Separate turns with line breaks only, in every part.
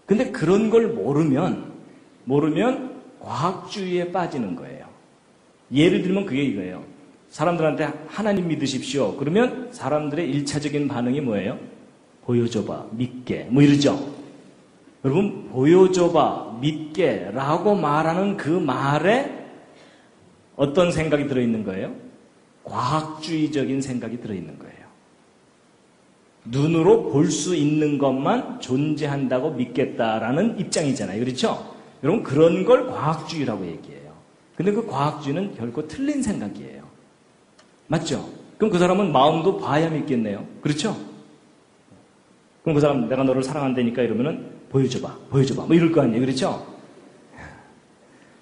근데 그런 걸 모르면 과학주의에 빠지는 거예요. 예를 들면 그게 이거예요. 사람들한테 하나님 믿으십시오. 그러면 사람들의 일차적인 반응이 뭐예요? 보여줘봐, 믿게, 뭐 이러죠. 여러분, 보여줘봐, 믿게 라고 말하는 그 말에 어떤 생각이 들어있는 거예요? 과학주의적인 생각이 들어있는 거예요. 눈으로 볼 수 있는 것만 존재한다고 믿겠다라는 입장이잖아요. 그렇죠? 여러분, 그런 걸 과학주의라고 얘기해요. 근데 그 과학주의는 결코 틀린 생각이에요. 맞죠? 그럼 그 사람은 마음도 봐야 믿겠네요. 그렇죠? 그럼 그 사람 내가 너를 사랑한다니까 이러면은 보여줘봐 뭐 이럴 거 아니에요. 그렇죠?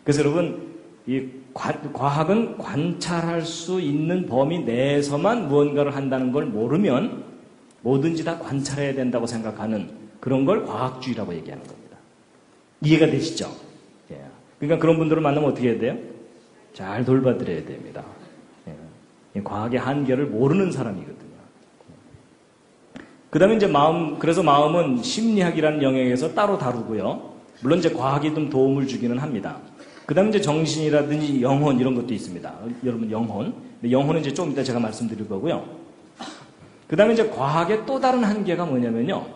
그래서 여러분, 이 과학은 관찰할 수 있는 범위 내에서만 무언가를 한다는 걸 모르면 뭐든지 다 관찰해야 된다고 생각하는 그런 걸 과학주의라고 얘기하는 겁니다. 이해가 되시죠? 예. 그러니까 그런 분들을 만나면 어떻게 해야 돼요? 잘 돌봐드려야 됩니다. 예. 과학의 한계를 모르는 사람이거든요. 그 다음에 이제 그래서 마음은 심리학이라는 영역에서 따로 다루고요. 물론 이제 과학이 좀 도움을 주기는 합니다. 그 다음에 이제 정신이라든지 영혼 이런 것도 있습니다. 여러분, 영혼. 영혼은 이제 좀 이따 제가 말씀드릴 거고요. 그 다음에 이제 과학의 또 다른 한계가 뭐냐면요.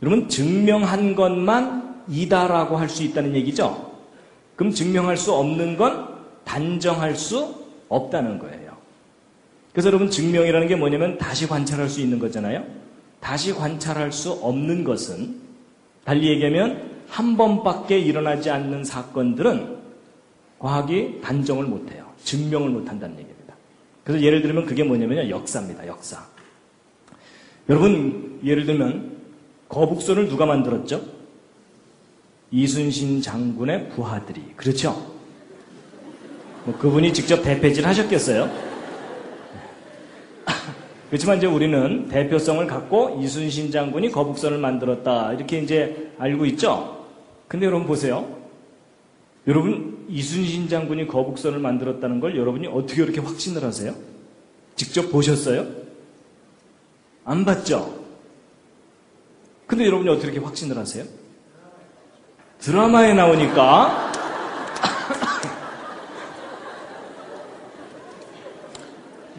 여러분, 증명한 것만 이다라고 할 수 있다는 얘기죠. 그럼 증명할 수 없는 건 단정할 수 없다는 거예요. 그래서 여러분, 증명이라는 게 뭐냐면 다시 관찰할 수 있는 거잖아요. 다시 관찰할 수 없는 것은, 달리 얘기하면 한 번밖에 일어나지 않는 사건들은 과학이 단정을 못해요. 증명을 못한다는 얘기입니다. 그래서 예를 들면 그게 뭐냐면요. 역사입니다. 역사. 여러분, 예를 들면 거북선을 누가 만들었죠? 이순신 장군의 부하들이. 그렇죠? 뭐 그분이 직접 대패질 하셨겠어요? 그렇지만 이제 우리는 대표성을 갖고 이순신 장군이 거북선을 만들었다. 이렇게 이제 알고 있죠? 근데 여러분 보세요. 여러분, 이순신 장군이 거북선을 만들었다는 걸 여러분이 어떻게 그렇게 확신을 하세요? 직접 보셨어요? 안 봤죠? 근데 여러분이 어떻게 이렇게 확신을 하세요? 드라마에 나오니까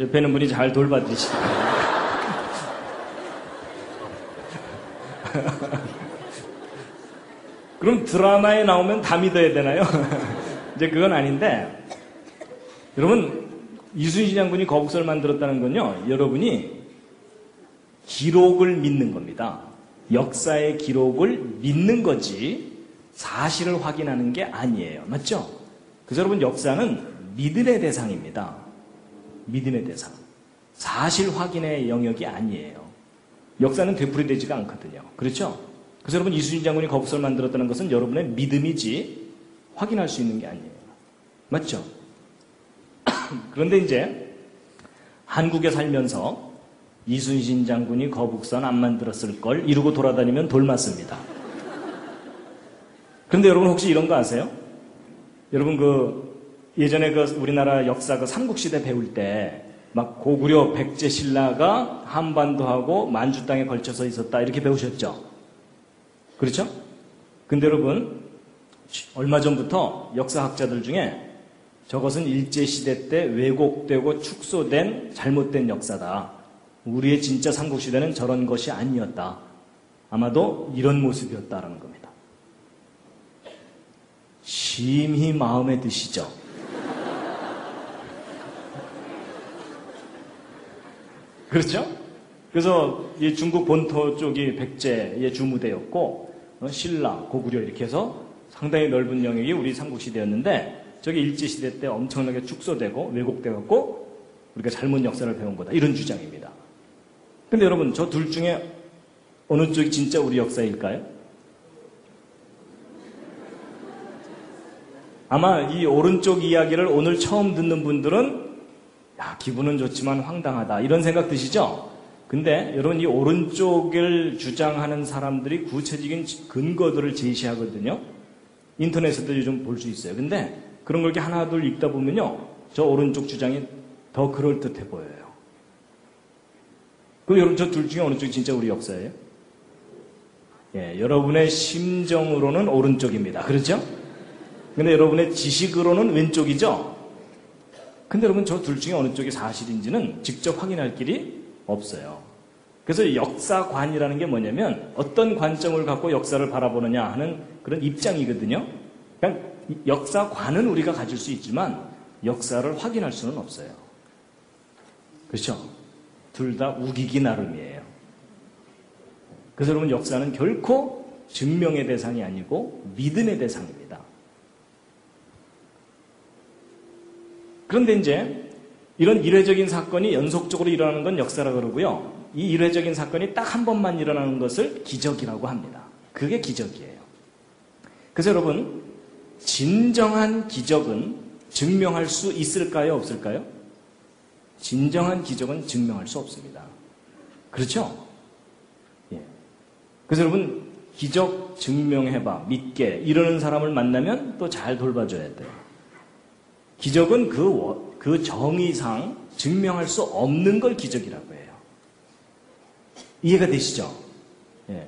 옆에 있는 분이 잘 돌봐주시죠. 그럼 드라마에 나오면 다 믿어야 되나요? 이제 그건 아닌데, 여러분, 이순신 장군이 거북선을 만들었다는 건요, 여러분이 기록을 믿는 겁니다. 역사의 기록을 믿는 거지 사실을 확인하는 게 아니에요. 맞죠? 그래서 여러분, 역사는 믿음의 대상입니다. 믿음의 대상. 사실 확인의 영역이 아니에요. 역사는 되풀이되지가 않거든요. 그렇죠? 그래서 여러분, 이순신 장군이 거북선을 만들었다는 것은 여러분의 믿음이지 확인할 수 있는 게 아니에요. 맞죠? 그런데 이제 한국에 살면서 이순신 장군이 거북선 안 만들었을 걸 이러고 돌아다니면 돌 맞습니다. 그런데 여러분 혹시 이런 거 아세요? 여러분 예전에 우리나라 역사 삼국시대 배울 때 막 고구려 백제 신라가 한반도하고 만주 땅에 걸쳐서 있었다 이렇게 배우셨죠? 그렇죠? 근데 여러분 얼마 전부터 역사학자들 중에 저것은 일제시대 때 왜곡되고 축소된 잘못된 역사다. 우리의 진짜 삼국시대는 저런 것이 아니었다. 아마도 이런 모습이었다라는 겁니다. 심히 마음에 드시죠? 그렇죠? 그래서 이 중국 본토 쪽이 백제의 주무대였고 신라, 고구려 이렇게 해서 상당히 넓은 영역이 우리 삼국시대였는데 저게 일제시대 때 엄청나게 축소되고 왜곡되었고 우리가 잘못 역사를 배운 거다. 이런 주장입니다. 근데 여러분 저 둘 중에 어느 쪽이 진짜 우리 역사일까요? 아마 이 오른쪽 이야기를 오늘 처음 듣는 분들은 야, 기분은 좋지만 황당하다 이런 생각 드시죠? 근데 여러분 이 오른쪽을 주장하는 사람들이 구체적인 근거들을 제시하거든요. 인터넷에도 요즘 볼 수 있어요. 근데 그런 걸 이렇게 하나 둘 읽다 보면요. 저 오른쪽 주장이 더 그럴듯해 보여요. 그럼 여러분 저 둘 중에 어느 쪽이 진짜 우리 역사예요? 예, 여러분의 심정으로는 오른쪽입니다. 그렇죠? 근데 여러분의 지식으로는 왼쪽이죠? 근데 여러분 저 둘 중에 어느 쪽이 사실인지는 직접 확인할 길이 없어요. 그래서 역사관이라는 게 뭐냐면 어떤 관점을 갖고 역사를 바라보느냐 하는 그런 입장이거든요. 그러니까 역사관은 우리가 가질 수 있지만 역사를 확인할 수는 없어요. 그렇죠? 둘 다 우기기 나름이에요. 그래서 여러분 역사는 결코 증명의 대상이 아니고 믿음의 대상입니다. 그런데 이제 이런 일회적인 사건이 연속적으로 일어나는 건 역사라고 그러고요. 이 일회적인 사건이 딱 한 번만 일어나는 것을 기적이라고 합니다. 그게 기적이에요. 그래서 여러분, 진정한 기적은 증명할 수 있을까요? 없을까요? 진정한 기적은 증명할 수 없습니다. 그렇죠? 예. 그래서 여러분, 기적 증명해봐, 믿게 이러는 사람을 만나면 또 잘 돌봐줘야 돼요. 기적은 그 정의상 증명할 수 없는 걸 기적이라고 해요. 이해가 되시죠? 예.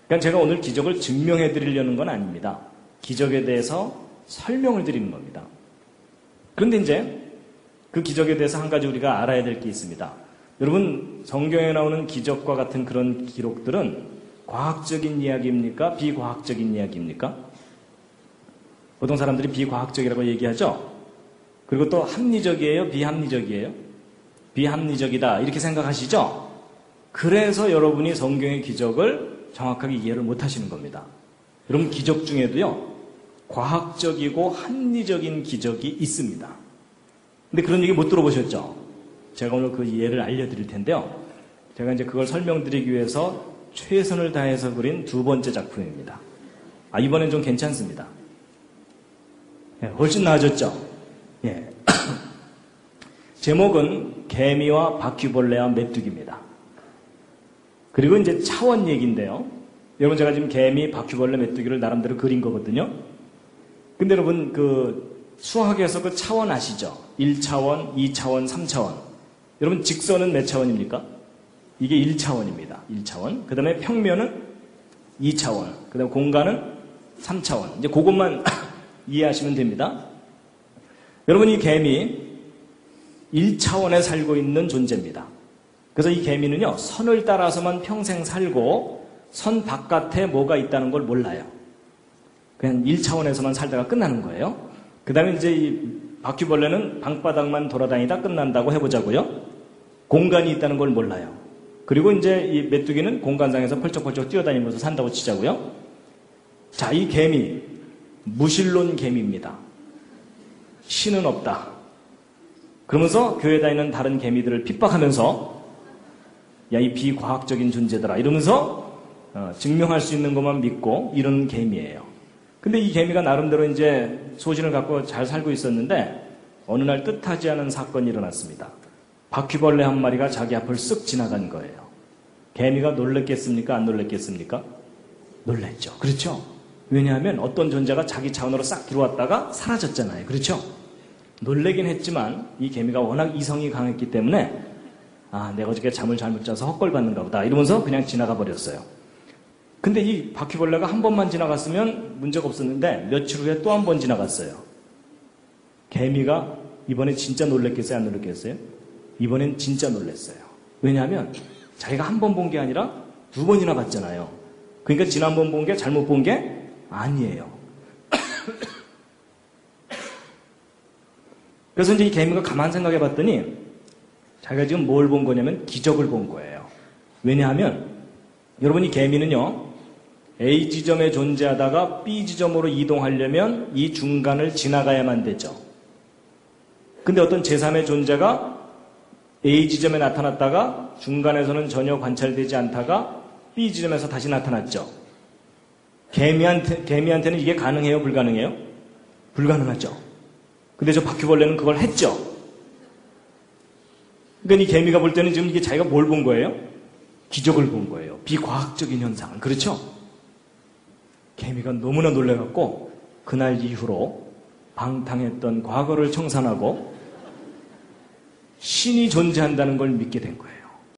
그러니까 제가 오늘 기적을 증명해 드리려는 건 아닙니다. 기적에 대해서 설명을 드리는 겁니다. 그런데 이제 그 기적에 대해서 한 가지 우리가 알아야 될 게 있습니다. 여러분, 성경에 나오는 기적과 같은 그런 기록들은 과학적인 이야기입니까? 비과학적인 이야기입니까? 보통 사람들이 비과학적이라고 얘기하죠? 그리고 또 합리적이에요? 비합리적이에요? 비합리적이다 이렇게 생각하시죠? 그래서 여러분이 성경의 기적을 정확하게 이해를 못 하시는 겁니다. 여러분, 기적 중에도요, 과학적이고 합리적인 기적이 있습니다. 근데 그런 얘기 못 들어보셨죠? 제가 오늘 그 이해를 알려드릴 텐데요. 제가 이제 그걸 설명드리기 위해서 최선을 다해서 그린 두 번째 작품입니다. 이번엔 좀 괜찮습니다. 예, 훨씬 나아졌죠? 예. 제목은 개미와 바퀴벌레와 메뚜기입니다. 그리고 이제 차원 얘기인데요. 여러분, 제가 지금 개미, 바퀴벌레, 메뚜기를 나름대로 그린 거거든요. 근데 여러분, 수학에서 그 차원 아시죠? 1차원, 2차원, 3차원. 여러분, 직선은 몇 차원입니까? 이게 1차원입니다. 1차원. 그 다음에 평면은 2차원. 그 다음에 공간은 3차원. 이제 그것만 이해하시면 됩니다. 여러분, 이 개미 1차원에 살고 있는 존재입니다. 그래서 이 개미는요, 선을 따라서만 평생 살고 선 바깥에 뭐가 있다는 걸 몰라요. 그냥 1차원에서만 살다가 끝나는 거예요. 그 다음에 이제 이 바퀴벌레는 방바닥만 돌아다니다 끝난다고 해보자고요. 공간이 있다는 걸 몰라요. 그리고 이제 이 메뚜기는 공간상에서 펄쩍펄쩍 뛰어다니면서 산다고 치자고요. 자, 이 개미, 무신론 개미입니다. 신은 없다. 그러면서 교회 다니는 다른 개미들을 핍박하면서 야, 이 비과학적인 존재들아 이러면서 증명할 수 있는 것만 믿고 이런 개미예요. 근데 이 개미가 나름대로 이제 소신을 갖고 잘 살고 있었는데 어느 날 뜻하지 않은 사건이 일어났습니다. 바퀴벌레 한 마리가 자기 앞을 쓱 지나간 거예요. 개미가 놀랬겠습니까? 안 놀랬겠습니까? 놀랬죠. 그렇죠? 왜냐하면 어떤 존재가 자기 차원으로 싹 들어왔다가 사라졌잖아요. 그렇죠? 놀래긴 했지만 이 개미가 워낙 이성이 강했기 때문에 내가 어저께 잠을 잘못 자서 헛걸봤는가 보다 이러면서 그냥 지나가 버렸어요. 근데 이 바퀴벌레가 한 번만 지나갔으면 문제가 없었는데 며칠 후에 또 한 번 지나갔어요. 개미가 이번에 진짜 놀랬겠어요? 안 놀랬겠어요? 이번엔 진짜 놀랬어요. 왜냐하면 자기가 한 번 본 게 아니라 두 번이나 봤잖아요. 그러니까 지난번 본 게 잘못 본 게 아니에요. 그래서 이제 이 개미가 가만 생각해 봤더니 자기가 지금 뭘 본 거냐면 기적을 본 거예요. 왜냐하면 여러분, 이 개미는요, A 지점에 존재하다가 B 지점으로 이동하려면 이 중간을 지나가야만 되죠. 근데 어떤 제3의 존재가 A 지점에 나타났다가 중간에서는 전혀 관찰되지 않다가 B 지점에서 다시 나타났죠. 개미한테는 이게 가능해요? 불가능해요? 불가능하죠. 근데 저 바퀴벌레는 그걸 했죠. 그러니까 이 개미가 볼 때는 지금 이게 자기가 뭘 본 거예요? 기적을 본 거예요. 비과학적인 현상을. 그렇죠? 개미가 너무나 놀래갖고 그날 이후로 방탕했던 과거를 청산하고 신이 존재한다는 걸 믿게 된 거예요.